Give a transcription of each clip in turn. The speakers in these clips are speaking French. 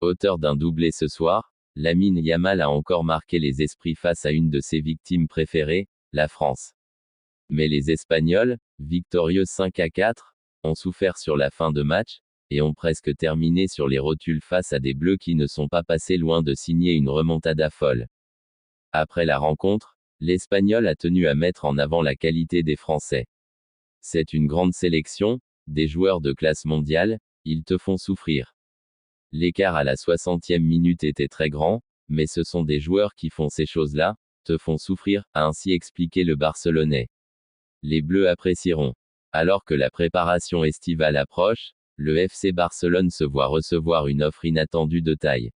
Auteur d'un doublé ce soir, Lamine Yamal a encore marqué les esprits face à une de ses victimes préférées, la France. Mais les Espagnols, victorieux 5-4, ont souffert sur la fin de match, et ont presque terminé sur les rotules face à des Bleus qui ne sont pas passés loin de signer une remontada folle. Après la rencontre, l'Espagnol a tenu à mettre en avant la qualité des Français. C'est une grande sélection, des joueurs de classe mondiale, ils te font souffrir. L'écart à la 60e minute était très grand, mais ce sont des joueurs qui font ces choses-là, te font souffrir, a ainsi expliqué le Barcelonais. Les Bleus apprécieront. Alors que la préparation estivale approche, le FC Barcelone se voit recevoir une offre inattendue de taille.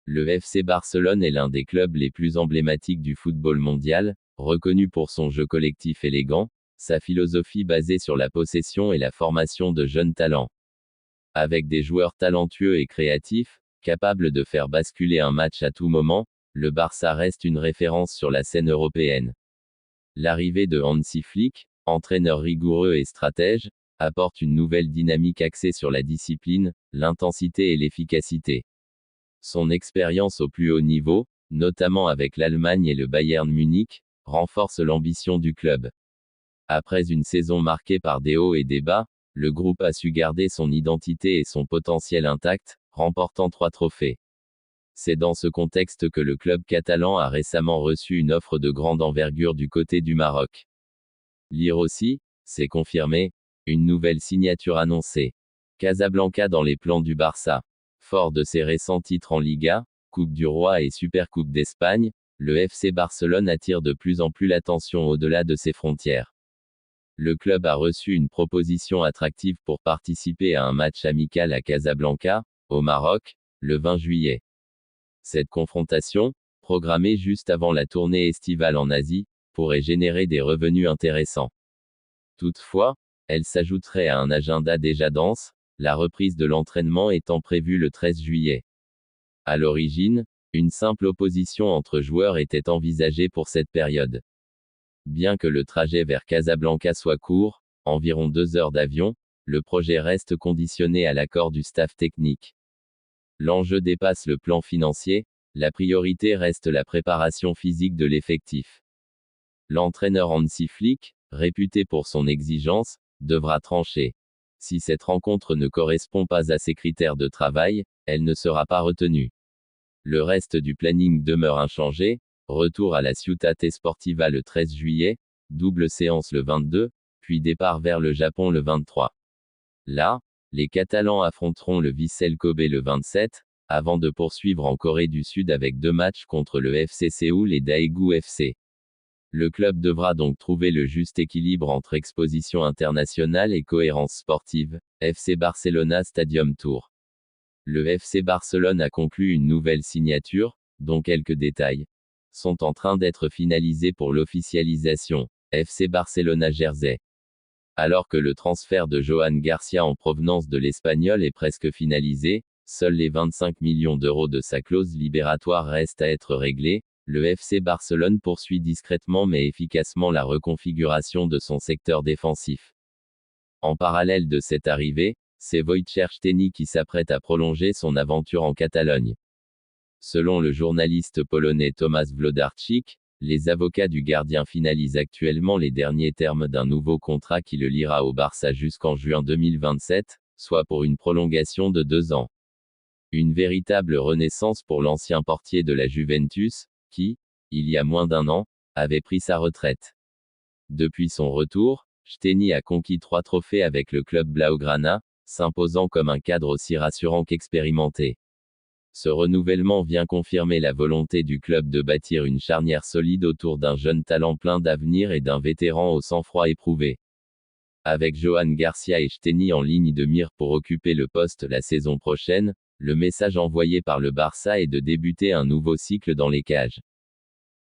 Le FC Barcelone est l'un des clubs les plus emblématiques du football mondial, reconnu pour son jeu collectif élégant, sa philosophie basée sur la possession et la formation de jeunes talents. Avec des joueurs talentueux et créatifs, capables de faire basculer un match à tout moment, le Barça reste une référence sur la scène européenne. L'arrivée de Hansi Flick, entraîneur rigoureux et stratège, apporte une nouvelle dynamique axée sur la discipline, l'intensité et l'efficacité. Son expérience au plus haut niveau, notamment avec l'Allemagne et le Bayern Munich, renforce l'ambition du club. Après une saison marquée par des hauts et des bas, le groupe a su garder son identité et son potentiel intact, remportant 3 trophées. C'est dans ce contexte que le club catalan a récemment reçu une offre de grande envergure du côté du Maroc. Lire aussi, c'est confirmé, une nouvelle signature annoncée. Casablanca dans les plans du Barça. Fort de ses récents titres en Liga, Coupe du Roi et Supercoupe d'Espagne, le FC Barcelone attire de plus en plus l'attention au-delà de ses frontières. Le club a reçu une proposition attractive pour participer à un match amical à Casablanca, au Maroc, le 20 juillet. Cette confrontation, programmée juste avant la tournée estivale en Asie, pourrait générer des revenus intéressants. Toutefois, elle s'ajouterait à un agenda déjà dense, la reprise de l'entraînement étant prévue le 13 juillet. À l'origine, une simple opposition entre joueurs était envisagée pour cette période. Bien que le trajet vers Casablanca soit court, environ 2 heures d'avion, le projet reste conditionné à l'accord du staff technique. L'enjeu dépasse le plan financier, la priorité reste la préparation physique de l'effectif. L'entraîneur Hansi Flick, réputé pour son exigence, devra trancher. Si cette rencontre ne correspond pas à ses critères de travail, elle ne sera pas retenue. Le reste du planning demeure inchangé, retour à la Ciutat Esportiva le 13 juillet, double séance le 22, puis départ vers le Japon le 23. Là, les Catalans affronteront le Vissel Kobe le 27, avant de poursuivre en Corée du Sud avec 2 matchs contre le FC Séoul et Daegu FC. Le club devra donc trouver le juste équilibre entre exposition internationale et cohérence sportive. FC Barcelona Stadium Tour. Le FC Barcelone a conclu une nouvelle signature, dont quelques détails sont en train d'être finalisés pour l'officialisation. FC Barcelona Jersey. Alors que le transfert de Johan Garcia en provenance de l'Espagnol est presque finalisé, seuls les 25 millions d'euros de sa clause libératoire restent à être réglés. Le FC Barcelone poursuit discrètement mais efficacement la reconfiguration de son secteur défensif. En parallèle de cette arrivée, c'est Wojciech Szczęsny qui s'apprête à prolonger son aventure en Catalogne. Selon le journaliste polonais Tomasz Wlodarczyk, les avocats du gardien finalisent actuellement les derniers termes d'un nouveau contrat qui le liera au Barça jusqu'en juin 2027, soit pour une prolongation de 2 ans. Une véritable renaissance pour l'ancien portier de la Juventus, qui, il y a moins d'1 an, avait pris sa retraite. Depuis son retour, Szczęsny a conquis 3 trophées avec le club Blaugrana, s'imposant comme un cadre aussi rassurant qu'expérimenté. Ce renouvellement vient confirmer la volonté du club de bâtir une charnière solide autour d'un jeune talent plein d'avenir et d'un vétéran au sang-froid éprouvé. Avec Johan Garcia et Szczęsny en ligne de mire pour occuper le poste la saison prochaine, le message envoyé par le Barça est de débuter un nouveau cycle dans les cages.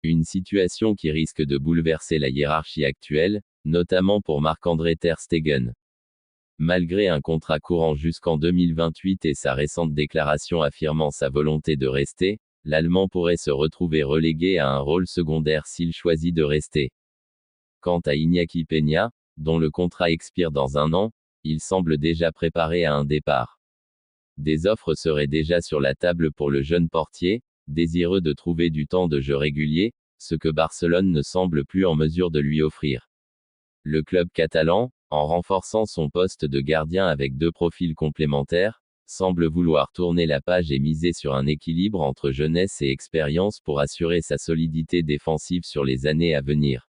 Une situation qui risque de bouleverser la hiérarchie actuelle, notamment pour Marc-André Ter Stegen. Malgré un contrat courant jusqu'en 2028 et sa récente déclaration affirmant sa volonté de rester, l'Allemand pourrait se retrouver relégué à un rôle secondaire s'il choisit de rester. Quant à Iñaki Peña, dont le contrat expire dans 1 an, il semble déjà préparé à un départ. Des offres seraient déjà sur la table pour le jeune portier, désireux de trouver du temps de jeu régulier, ce que Barcelone ne semble plus en mesure de lui offrir. Le club catalan, en renforçant son poste de gardien avec 2 profils complémentaires, semble vouloir tourner la page et miser sur un équilibre entre jeunesse et expérience pour assurer sa solidité défensive sur les années à venir.